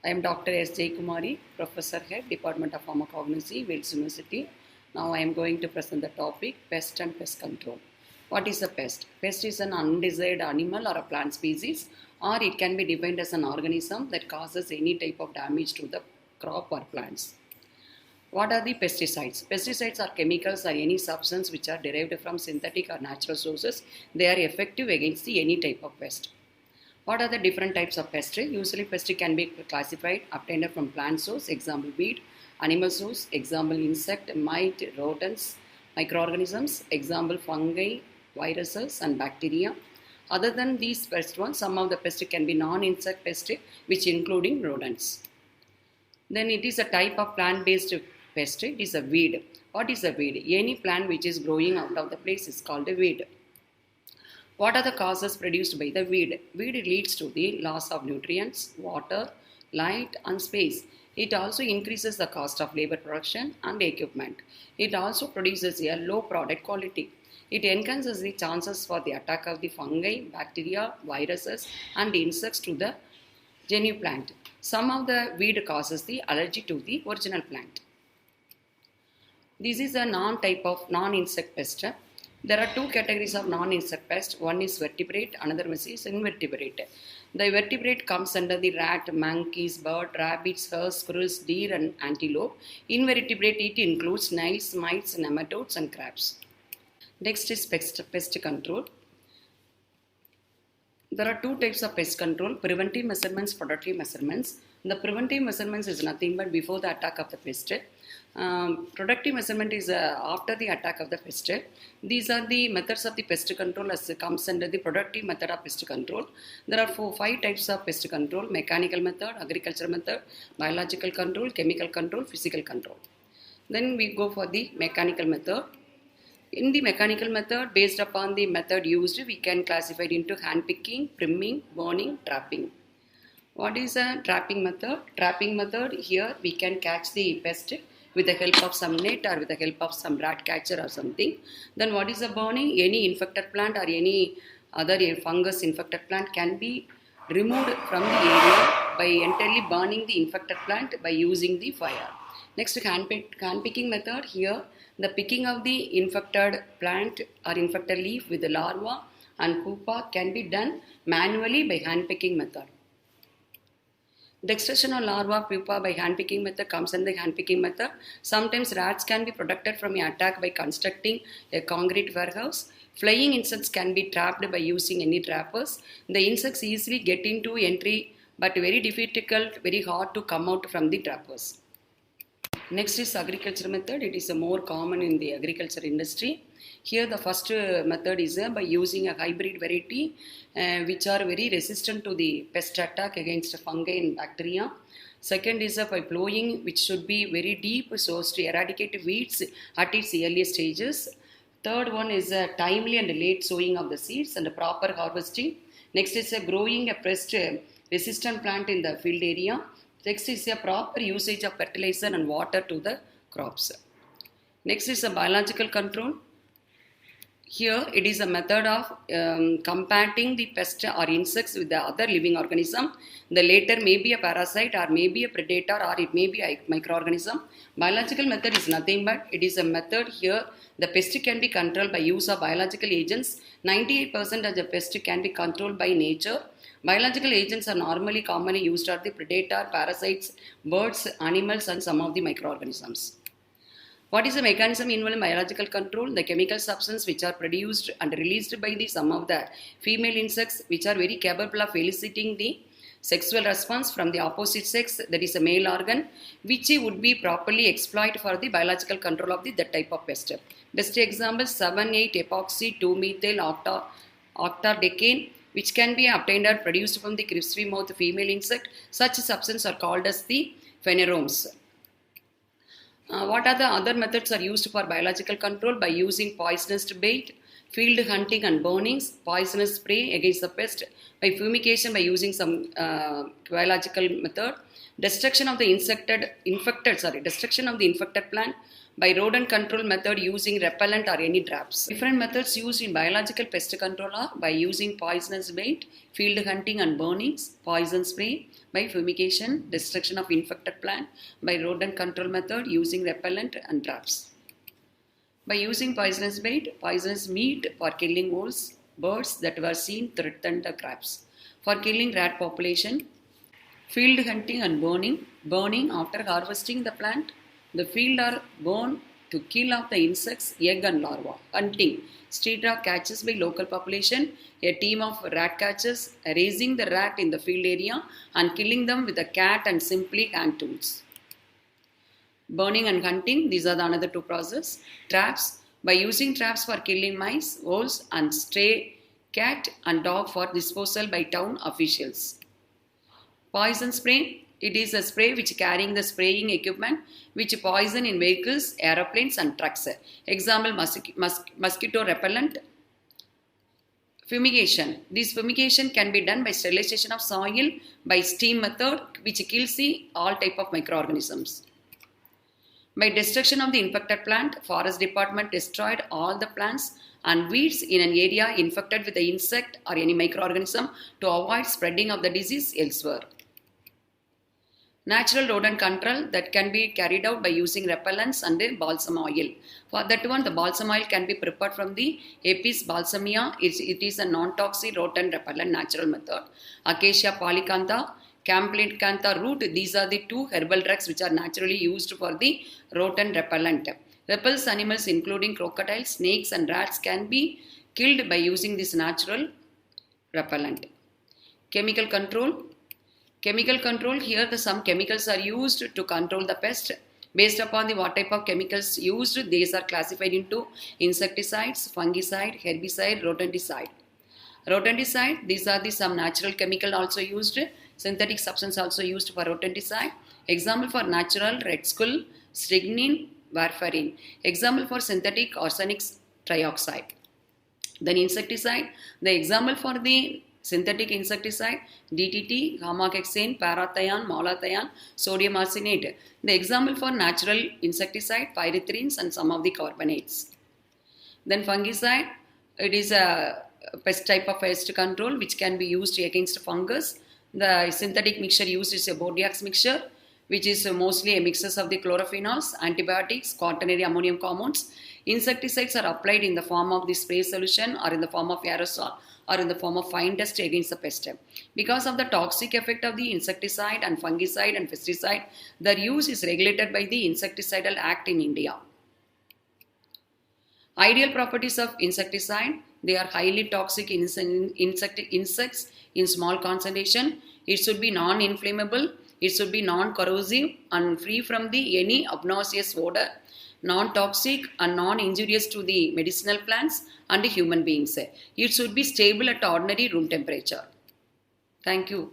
I am Dr. S. J. Kumari, Professor Head, Department of Pharmacognosy, Wales University. Now I am going to present the topic Pest and Pest Control. What is a pest? Pest is an undesired animal or a plant species, or it can be defined as an organism that causes any type of damage to the crop or plants. What are the pesticides? Pesticides are chemicals or any substance which are derived from synthetic or natural sources. They are effective against any type of pest. What are the different types of pest? Usually pest can be classified obtained from plant source, example weed, animal source, example insect, mite, rodents, microorganisms, example fungi, viruses and bacteria. Other than these pest ones, some of the pest can be non-insect pest, which including rodents. Then it is a type of plant-based pest. It is a weed. What is a weed? Any plant which is growing out of the place is called a weed. What are the causes produced by the weed? Weed leads to the loss of nutrients, water, light and space. It also increases the cost of labor production and equipment. It also produces a low product quality. It enhances the chances for the attack of the fungi, bacteria, viruses and insects to the genuine plant. Some of the weed causes the allergy to the original plant. This is a non-insect pest. There are two categories of non-insect pest. One is vertebrate, another one is invertebrate. The vertebrate comes under the rat, monkeys, bird, rabbits, hares, squirrels, deer and antelope. Invertebrate, it includes snails, mites, nematodes and crabs. Next is pest control. There are two types of pest control, preventive measurements, productive measurements. The preventive measurements is nothing but before the attack of the pest. Productive measurement is after the attack of the pest. These are the methods of the pest control as comes under the productive method of pest control. There are five types of pest control: mechanical method, agricultural method, biological control, chemical control, physical control. Then we go for the mechanical method. In the mechanical method, based upon the method used, we can classify it into hand picking, priming, burning, trapping. What is a trapping method? Trapping method, here we can catch the pest with the help of some net or with the help of some rat catcher or something. Then what is the burning? Any infected plant or any other fungus infected plant can be removed from the area by entirely burning the infected plant by using the fire. Next, hand picking method. Here the picking of the infected plant or infected leaf with the larva and pupa can be done manually by hand picking method. The extraction of larva pupa by hand picking method comes in the hand picking method. Sometimes rats can be protected from an attack by constructing a concrete warehouse. Flying insects can be trapped by using any trappers. The insects easily get into entry but very difficult, very hard to come out from the trappers. Next is agriculture method. It is more common in the agriculture industry. Here the first method is by using a hybrid variety which are very resistant to the pest attack against fungi and bacteria. Second is by plowing, which should be very deep so as to eradicate weeds at its early stages. Third one is a timely and late sowing of the seeds and proper harvesting. Next is growing a pest resistant plant in the field area. Next is a proper usage of fertilizer and water to the crops. Next is a biological control. Here it is a method of combating the pest or insects with the other living organism. The latter may be a parasite or may be a predator or it may be a microorganism. Biological method is nothing but it is a method here the pest can be controlled by use of biological agents. 98% of the pest can be controlled by nature. Biological agents are commonly used are the predator, parasites, birds, animals and some of the microorganisms. What is the mechanism involved in biological control? The chemical substance which are produced and released by some of the female insects which are very capable of eliciting the sexual response from the opposite sex, that is a male organ, which would be properly exploited for the biological control of that type of pest. Best example 7,8-epoxy 2-methyl octadecane, which can be obtained or produced from the crispy mouth female insect. Such substances are called as the pheneromes. What are the other methods are used for biological control? By using poisonous bait, field hunting and burnings, poisonous spray against the pest by fumigation by using some biological method, destruction of the infected plant by rodent control method using repellent or any traps. Different methods used in biological pest control are by using poisonous bait, field hunting and burnings, poison spray, by fumigation, destruction of infected plant, by rodent control method using repellent and traps. By using poisonous bait, poisonous meat for killing wolves, birds that were seen threatened the crops. For killing rat population, field hunting and burning after harvesting the plant, the field are burned to kill off the insects, egg and larva. Hunting, street rat catches by local population, a team of rat catchers raising the rat in the field area and killing them with a cat and simply hand tools. Burning and hunting, these are the another two processes. Traps, by using traps for killing mice, owls and stray cat and dog for disposal by town officials. Poison spray, it is a spray which carrying the spraying equipment which poison in vehicles, aeroplanes and trucks. Example, mosquito repellent. Fumigation, this fumigation can be done by sterilization of soil by steam method which kills all type of microorganisms. By destruction of the infected plant, forest department destroyed all the plants and weeds in an area infected with the insect or any microorganism to avoid spreading of the disease elsewhere. Natural rodent control that can be carried out by using repellents and balsam oil. For that one, the balsam oil can be prepared from the Apis balsamea. It is a non-toxic rodent repellent natural method. Acacia polycantha, Campylacantha root, these are the two herbal drugs which are naturally used for the rodent repellent. Repels animals including crocodiles, snakes and rats can be killed by using this natural repellent. Chemical control. Chemical control, here some chemicals are used to control the pest. Based upon what type of chemicals used, these are classified into insecticides, fungicide, herbicide, rodenticide. Rodenticide, these are some natural chemical also used. Synthetic substance also used for rodenticide. Example for natural, red skull, strychnine, warfarin. Example for synthetic, arsenic trioxide. Then insecticide, the example for the synthetic insecticide, DDT, gamma-hexane, parathion, malathion, sodium arsenate. The example for natural insecticide, pyrethrins and some of the carbonates. Then fungicide, it is a pest type of pest control which can be used against fungus. The synthetic mixture used is a Bordeaux mixture, which is mostly a mixture of the chlorophenols, antibiotics, quaternary ammonium compounds. Insecticides are applied in the form of the spray solution or in the form of aerosol or in the form of fine dust against the pest. Because of the toxic effect of the insecticide and fungicide and pesticide, their use is regulated by the Insecticidal Act in India. Ideal properties of insecticide, they are highly toxic insects in small concentration. It should be non-inflammable, it should be non-corrosive and free from any obnoxious odor, non-toxic and non-injurious to the medicinal plants and human beings. It should be stable at ordinary room temperature. Thank you.